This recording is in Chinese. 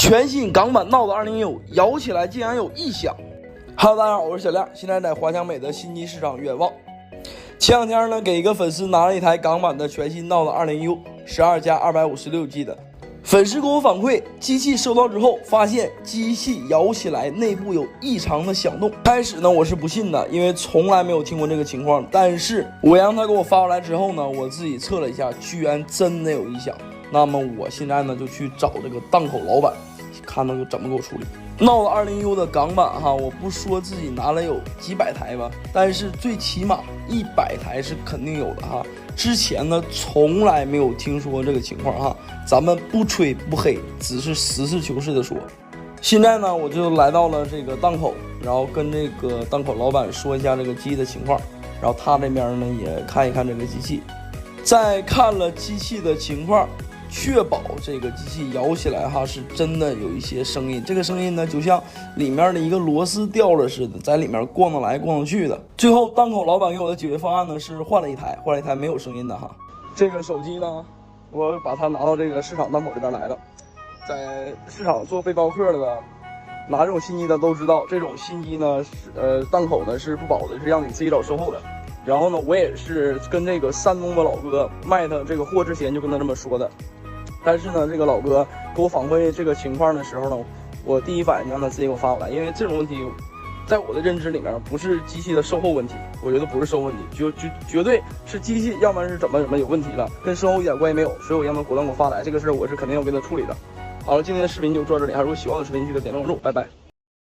全新港版 Note 20U 摇起来竟然有异响。Hello， 大家好，我是小亮，现在在华强北的新机市场远望。前两天呢，给一个粉丝拿了一台港版的全新 Note 20U 12+256G 的。粉丝给我反馈，机器收到之后，发现机器摇起来内部有异常的响动。开始呢，我是不信的，因为从来没有听过这个情况。但是我让他给我发过来之后呢，我自己测了一下，居然真的有异响。那么我现在呢，就去找这个档口老板，看他怎么给我处理。Note 20U 的港版哈，我不说自己拿了有几百台吧，但是最起码100台是肯定有的哈。之前呢，从来没有听说这个情况哈，咱们不吹不黑，只是实事求是的说。现在呢，我就来到了这个档口，然后跟这个档口老板说一下这个机器的情况，然后他这边呢也看一看这个机器，在看了机器的情况。确保这个机器摇起来哈，是真的有一些声音。这个声音呢，就像里面的一个螺丝掉了似的，在里面逛荡来逛荡去的。最后，档口老板给我的解决方案呢是换了一台没有声音的哈。这个手机呢，我把它拿到这个市场档口这边来了。在市场做背包客的，拿这种新机的都知道，这种新机呢，档口呢是不保的，是让你自己找售后的。然后呢，我也是跟这个山东的老哥卖他这个货之前就跟他这么说的。但是呢，这个老哥给我反馈这个情况的时候呢，我第一反应让他自己给我发过来，因为这种问题，在我的认知里面不是机器的售后问题，我觉得不是售后问题，绝对是机器要么是怎么有问题了，跟售后一点关系没有，所以我让他果断给我发来，这个事儿我是肯定要给他处理的。好了，今天的视频就做到这里，如果喜欢我的视频记得点赞关注，拜拜。